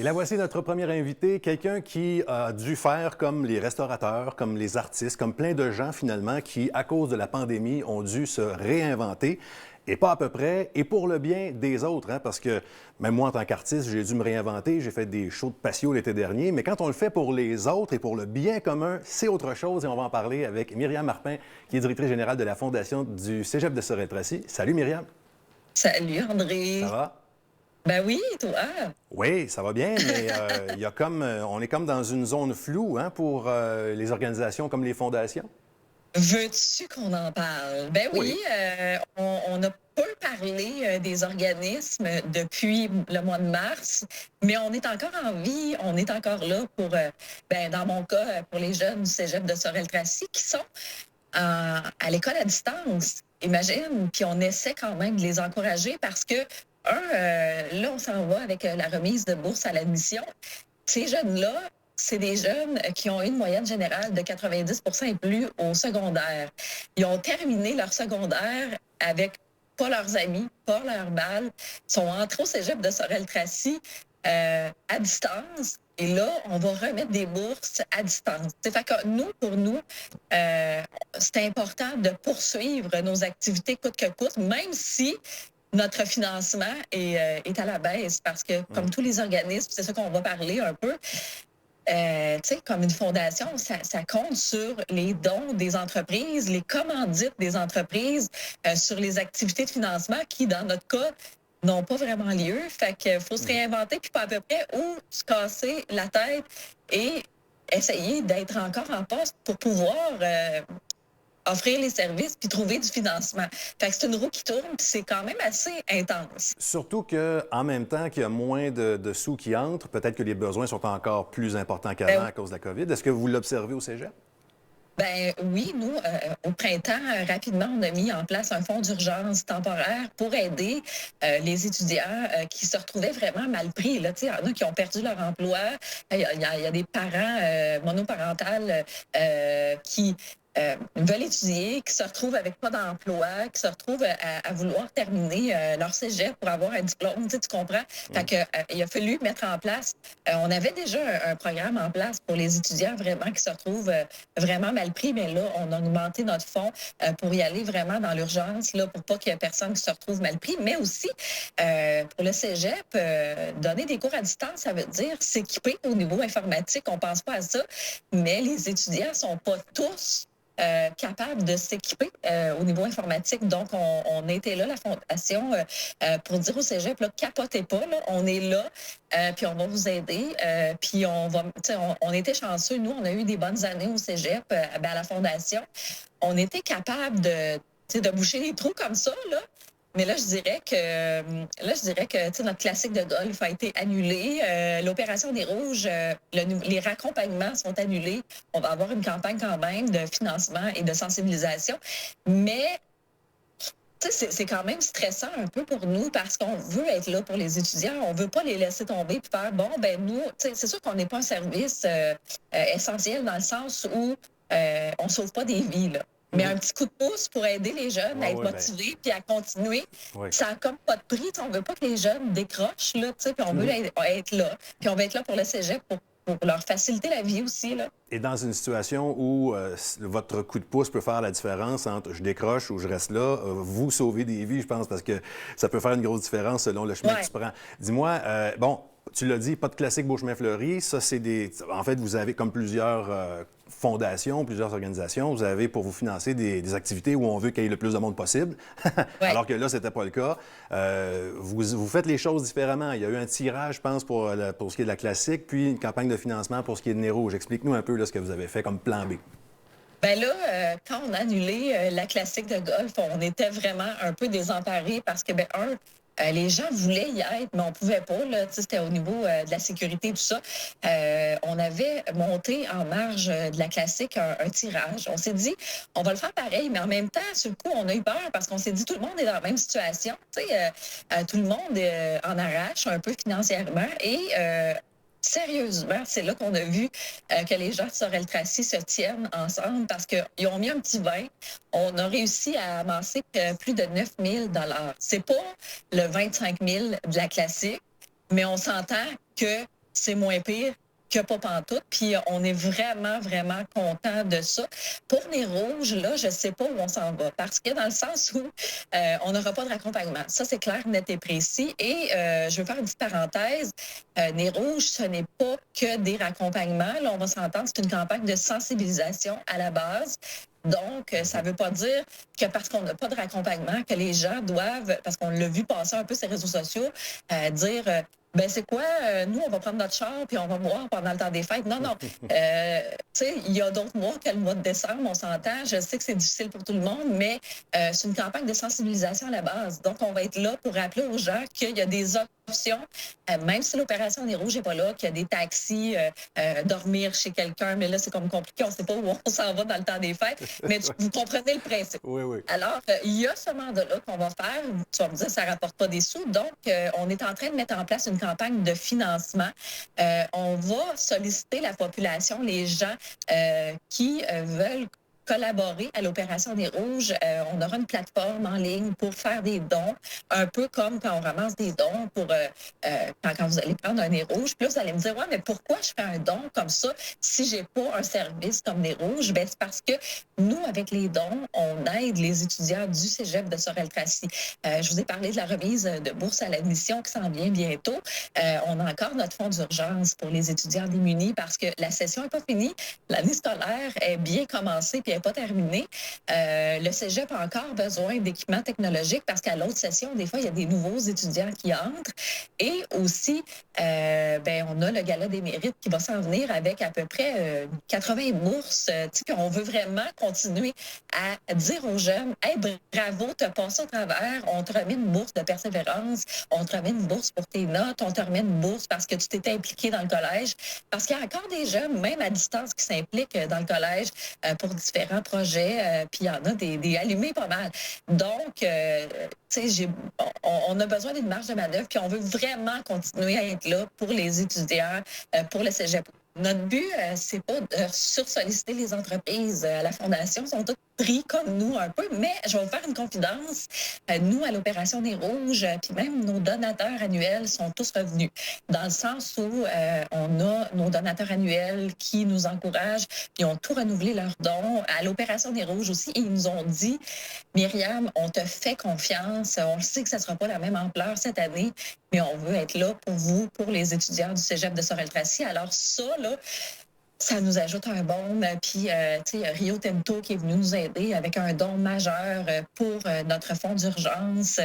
Et là, voici notre premier invité, quelqu'un qui a dû faire comme les restaurateurs, comme les artistes, comme plein de gens finalement qui, à cause de la pandémie, ont dû se réinventer. Et pas à peu près, et pour le bien des autres, hein, parce que même moi, en tant qu'artiste, j'ai dû me réinventer. J'ai fait des shows de patio l'été dernier, mais quand on le fait pour les autres et pour le bien commun, c'est autre chose. Et on va en parler avec Myriam Marpin, qui est directrice générale de la Fondation du Cégep de Sorel-Tracy. Salut Myriam. Salut Ça André. va? Ben oui, toi. Oui, ça va bien, mais il y a comme, on est comme dans une zone floue hein, pour les organisations comme les fondations. Veux-tu qu'on en parle? Ben oui, Oui. on a peu parlé des organismes depuis le mois de mars, mais on est encore en vie, on est encore là pour, ben, dans mon cas, pour les jeunes du Cégep de Sorel-Tracy qui sont à l'école à distance. Imagine, puis on essaie quand même de les encourager parce que, là, on s'en va avec la remise de bourse à l'admission. Ces jeunes-là, c'est des jeunes qui ont une moyenne générale de 90 et plus au secondaire. Ils ont terminé leur secondaire avec pas leurs amis, pas leur balle. Ils sont entrés au cégep de Sorel-Tracy à distance. Et là, on va remettre des bourses à distance. C'est fait que nous, pour nous, euh, c'est important de poursuivre nos activités coûte que coûte, même si notre financement est à la baisse parce que, comme tous les organismes, c'est ça qu'on va parler un peu, tu sais, comme une fondation, ça compte sur les dons des entreprises, les commandites des entreprises, sur les activités de financement qui, dans notre cas, n'ont pas vraiment lieu. Fait qu'il faut se réinventer, puis pas à peu près, ou se casser la tête et essayer d'être encore en poste pour pouvoir offrir les services puis trouver du financement. Fait que c'est une roue qui tourne, puis c'est quand même assez intense. Surtout qu'en même temps qu'il y a moins de sous qui entrent, peut-être que les besoins sont encore plus importants qu'avant à cause de la COVID. Est-ce que vous l'observez au Cégep? Ben oui, nous, au printemps, rapidement, on a mis en place un fonds d'urgence temporaire pour aider les étudiants qui se retrouvaient vraiment mal pris. Là. Il y en a qui ont perdu leur emploi. Il y a des parents monoparentales qui veulent étudier, qui se retrouvent avec pas d'emploi, qui se retrouvent à vouloir terminer leur cégep pour avoir un diplôme. Tu comprends? Fait que, il a fallu mettre en place. On avait déjà un programme en place pour les étudiants vraiment qui se retrouvent vraiment mal pris, mais là, on a augmenté notre fonds pour y aller vraiment dans l'urgence, là, pour pas qu'il y ait personne qui se retrouve mal pris, mais aussi pour le cégep, donner des cours à distance, ça veut dire s'équiper au niveau informatique. On pense pas à ça, mais les étudiants sont pas tous capables de s'équiper au niveau informatique. Donc, on était là, la Fondation, pour dire au cégep, là, capotez pas, là, on est là, puis on va vous aider. Puis on était chanceux. Nous, on a eu des bonnes années au cégep, à la Fondation. On était capable de boucher les trous comme ça, là. Mais là, je dirais que notre classique de golf a été annulé. L'opération des Rouges, les raccompagnements sont annulés. On va avoir une campagne quand même de financement et de sensibilisation. Mais c'est quand même stressant un peu pour nous parce qu'on veut être là pour les étudiants. On veut pas les laisser tomber et faire, bon, ben nous, c'est sûr qu'on n'est pas un service essentiel dans le sens où on sauve pas des vies, là. Mais un petit coup de pouce pour aider les jeunes Oui, à être oui, bien. motivés puis à continuer, Oui. ça n'a comme pas de prix. On veut pas que les jeunes décrochent, là, puis on veut être là. Puis on va être là pour le cégep pour leur faciliter la vie aussi, là. Et dans une situation où votre coup de pouce peut faire la différence entre je décroche ou je reste là, vous sauvez des vies, je pense, parce que ça peut faire une grosse différence selon le chemin que Ouais. tu prends. Dis-moi, bon, tu l'as dit, pas de classique beau chemin fleuri. Ça, c'est des. En fait, vous avez comme plusieurs fondations, plusieurs organisations, vous avez pour vous financer des activités où on veut qu'il y ait le plus de monde possible. Ouais. Alors que là, c'était pas le cas. Vous faites les choses différemment. Il y a eu un tirage, je pense, pour ce qui est de la classique, puis une campagne de financement pour ce qui est de Nez Rouge. Explique-nous un peu là, ce que vous avez fait comme plan B. Ben là, quand on a annulé la classique de golf, on était vraiment un peu désemparés parce que, les gens voulaient y être, mais on pouvait pas. Là, c'était au niveau de la sécurité, tout ça. On avait monté en marge de la classique un tirage. On s'est dit, on va le faire pareil, mais en même temps, sur le coup, on a eu peur parce qu'on s'est dit, tout le monde est dans la même situation. Tout le monde en arrache un peu financièrement et sérieusement, c'est là qu'on a vu que les gens de Sorel-Tracy se tiennent ensemble parce qu'ils ont mis un petit vin. On a réussi à amasser plus de 9 000 $. C'est pas le 25 000 de la classique, mais on s'entend que c'est moins pire que pas pantoute. Puis on est vraiment, vraiment content de ça. Pour les rouges, là, je sais pas où on s'en va. Parce que dans le sens où on n'aura pas de raccompagnement. Ça, c'est clair, net et précis. Et je veux faire une petite parenthèse. Les rouges, ce n'est pas que des raccompagnements. Là, on va s'entendre, c'est une campagne de sensibilisation à la base. Donc, ça ne veut pas dire que parce qu'on n'a pas de raccompagnement, que les gens doivent, parce qu'on l'a vu passer un peu sur les réseaux sociaux, dire ben c'est quoi, nous, on va prendre notre char puis on va boire pendant le temps des fêtes. Non, non. Tu sais, il y a d'autres mois que le mois de décembre, on s'entend. Je sais que c'est difficile pour tout le monde, mais c'est une campagne de sensibilisation à la base. Donc, on va être là pour rappeler aux gens qu'il y a des options, même si l'opération des rouges n'est pas là, qu'il y a des taxis, dormir chez quelqu'un, mais là, c'est comme compliqué, on ne sait pas où on s'en va dans le temps des fêtes, mais vous comprenez le principe. Oui, oui. Alors, il y a ce mandat-là qu'on va faire. Tu vas me dire, ça ne rapporte pas des sous. Donc, on est en train de mettre en place une campagne de financement. On va solliciter la population, les gens qui veulent collaborer à l'Opération des Rouges. On aura une plateforme en ligne pour faire des dons, un peu comme quand on ramasse des dons pour quand vous allez prendre un nez rouge. Puis là, vous allez me dire, ouais, mais pourquoi je fais un don comme ça si j'ai pas un service comme Nez Rouge? Ben, c'est parce que nous, avec les dons, on aide les étudiants du Cégep de Sorel-Tracy. Je vous ai parlé de la remise de bourse à l'admission qui s'en vient bientôt. On a encore notre fonds d'urgence pour les étudiants démunis parce que la session n'est pas finie. L'année scolaire est bien commencée puis elle n'est pas terminée. Le Cégep a encore besoin d'équipements technologiques parce qu'à l'autre session, des fois, il y a des nouveaux étudiants qui entrent. Et aussi, on a le Gala des mérites qui va s'en venir avec à peu près 80 bourses. Puis on veut vraiment continuer à dire aux jeunes, « Hey, bravo, tu as passé au travers. On te remet une bourse de persévérance. On te remet une bourse pour tes notes. On te remet une bourse parce que tu t'étais impliqué dans le collège. » Parce qu'il y a encore des jeunes, même à distance, qui s'impliquent dans le collège pour différents projets. Puis il y en a des allumés pas mal. Donc, tu sais, on a besoin d'une marge de manœuvre, puis on veut vraiment continuer à être là pour les étudiants, pour le Cégep. Notre but, c'est pas de sursolliciter les entreprises. La Fondation sont toutes pris comme nous un peu, mais je vais vous faire une confidence. Nous, à l'Opération Nez Rouges, puis même nos donateurs annuels sont tous revenus, dans le sens où on a nos donateurs annuels qui nous encouragent, ils ont tout renouvelé leurs dons. À l'Opération Nez Rouges aussi, ils nous ont dit, Myriam, on te fait confiance, on sait que ça ne sera pas la même ampleur cette année, mais on veut être là pour vous, pour les étudiants du Cégep de Sorel-Tracy. Alors ça, là, ça nous ajoute un baume. Puis, tu sais, Rio Tinto qui est venu nous aider avec un don majeur pour notre fonds d'urgence.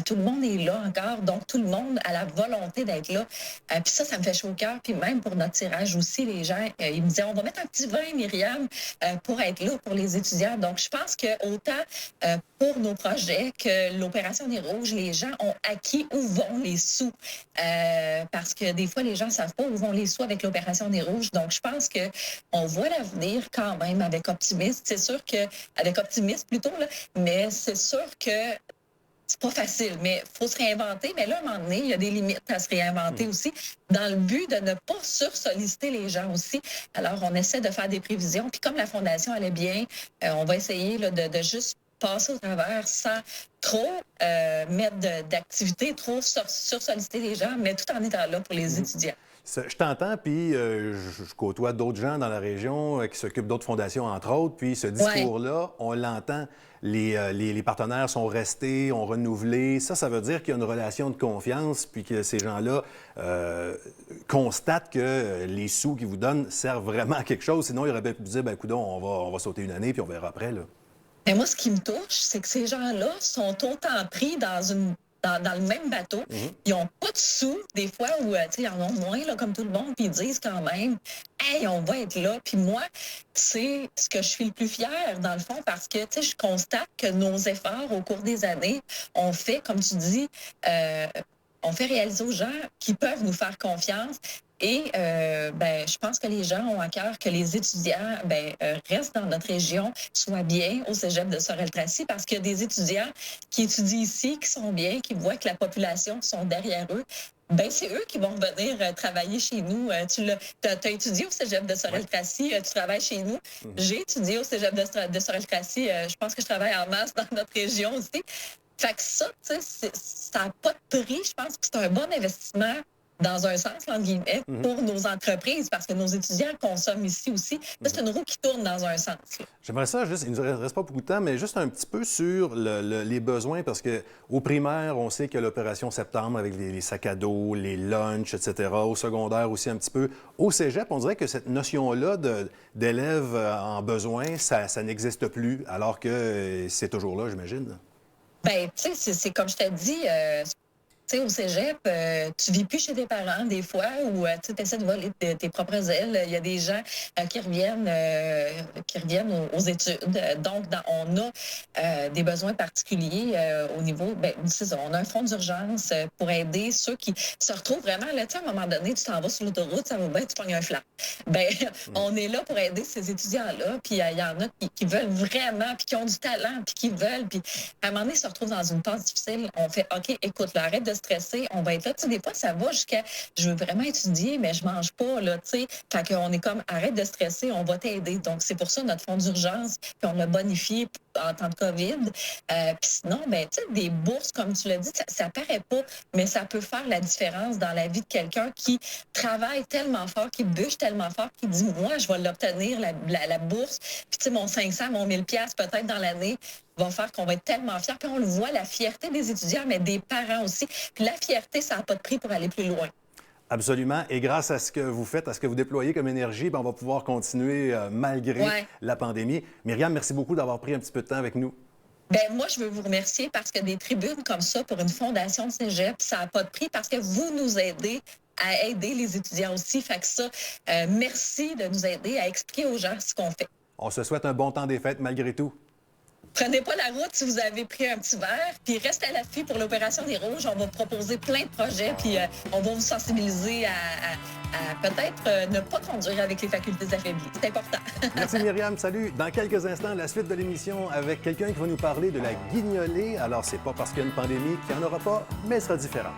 Tout le monde est là encore. Donc, tout le monde a la volonté d'être là. Puis ça me fait chaud au cœur. Puis même pour notre tirage aussi, les gens, ils me disaient, on va mettre un petit vin, Myriam, pour être là pour les étudiants. Donc, je pense que autant pour nos projets que l'Opération Nez Rouges, les gens ont acquis où vont les sous. Parce que des fois, les gens ne savent pas où vont les sous avec l'Opération Nez Rouges. Donc, je pense qu'on voit l'avenir quand même avec optimisme. C'est sûr avec optimisme plutôt, là, mais c'est sûr que c'est pas facile, mais il faut se réinventer. Mais là, à un moment donné, il y a des limites à se réinventer aussi, dans le but de ne pas sursolliciter les gens aussi. Alors, on essaie de faire des prévisions. Puis comme la Fondation allait bien, on va essayer là, de juste passer au travers sans trop mettre d'activité, trop sursolliciter les gens, mais tout en étant là pour les étudiants. Je t'entends, puis je côtoie d'autres gens dans la région qui s'occupent d'autres fondations, entre autres, puis ce discours-là, on l'entend, les partenaires sont restés, ont renouvelé. Ça veut dire qu'il y a une relation de confiance, puis que ces gens-là constatent que les sous qu'ils vous donnent servent vraiment à quelque chose. Sinon, ils auraient pu dire, ben coudonc, on va sauter une année, puis on verra après, là. Mais moi, ce qui me touche, c'est que ces gens-là sont autant pris dans le même bateau. Ils n'ont pas de sous, des fois, où ils en ont moins, là, comme tout le monde, puis ils disent quand même, hey, on va être là. Puis moi, c'est ce que je suis le plus fière, dans le fond, parce que je constate que nos efforts au cours des années ont fait, comme tu dis, on fait réaliser aux gens qui peuvent nous faire confiance. Et je pense que les gens ont à cœur que les étudiants restent dans notre région, soient bien au Cégep de Sorel-Tracy, parce qu'il y a des étudiants qui étudient ici, qui sont bien, qui voient que la population sont derrière eux. Ben, c'est eux qui vont venir travailler chez nous. Tu as étudié au Cégep de Sorel-Tracy, tu travailles chez nous. J'ai étudié au Cégep de Sorel-Tracy. Je pense que je travaille en masse dans notre région aussi. Fait que ça, tu sais, ça n'a pas de prix. Je pense que c'est un bon investissement dans un sens, entre guillemets, pour nos entreprises, parce que nos étudiants consomment ici aussi. Ça, c'est une roue qui tourne dans un sens. Là. J'aimerais ça, juste, il ne nous reste pas beaucoup de temps, mais juste un petit peu sur les besoins, parce qu'au primaire, on sait qu'il y a l'opération septembre avec les sacs à dos, les lunchs, etc. Au secondaire aussi un petit peu. Au cégep, on dirait que cette notion-là d'élèves en besoin, ça n'existe plus, alors que c'est toujours là, j'imagine. Bien, tu sais, c'est comme je t'ai dit, tu sais, au cégep, tu vis plus chez tes parents des fois ou tu essaies de voler tes propres ailes. Il y a des gens qui reviennent aux études. Donc, on a des besoins particuliers au niveau, ben, c'est ça, on a un fonds d'urgence pour aider ceux qui se retrouvent vraiment, là, tu sais, à un moment donné, tu t'en vas sur l'autoroute, ça va bien, tu pognes un flanc. Ben, on est là pour aider ces étudiants-là, puis il y en a qui veulent vraiment, puis qui ont du talent, puis qui veulent, puis à un moment donné, ils se retrouvent dans une passe difficile. On fait, OK, écoute, là, arrête de stresser, on va être là. Tu sais, des fois, ça va jusqu'à je veux vraiment étudier, mais je mange pas, là, tu sais. Fait qu'on est comme arrête de stresser, on va t'aider. Donc, c'est pour ça notre fonds d'urgence, puis on l'a bonifié en temps de COVID. Puis sinon, ben, tu sais, des bourses, comme tu l'as dit, ça paraît pas, mais ça peut faire la différence dans la vie de quelqu'un qui travaille tellement fort, qui bûche tellement fort, qui dit, moi, je vais l'obtenir, la bourse. Puis, tu sais, mon 500, mon 1000 pièces peut-être dans l'année, va faire qu'on va être tellement fiers. Puis on le voit, la fierté des étudiants, mais des parents aussi. Puis la fierté, ça n'a pas de prix pour aller plus loin. Absolument. Et grâce à ce que vous faites, à ce que vous déployez comme énergie, bien, on va pouvoir continuer malgré la pandémie. Myriam, merci beaucoup d'avoir pris un petit peu de temps avec nous. Bien, moi, je veux vous remercier parce que des tribunes comme ça pour une fondation de cégep, ça n'a pas de prix parce que vous nous aidez à aider les étudiants aussi. Fait que ça, merci de nous aider à expliquer aux gens ce qu'on fait. On se souhaite un bon temps des fêtes malgré tout. Prenez pas la route si vous avez pris un petit verre, puis restez à l'affût pour l'Opération des Rouges. On va proposer plein de projets, puis on va vous sensibiliser à peut-être ne pas conduire avec les facultés affaiblies. C'est important. Merci Myriam, salut. Dans quelques instants, la suite de l'émission avec quelqu'un qui va nous parler de la guignolée. Alors, c'est pas parce qu'il y a une pandémie qu'il n'y en aura pas, mais elle sera différente.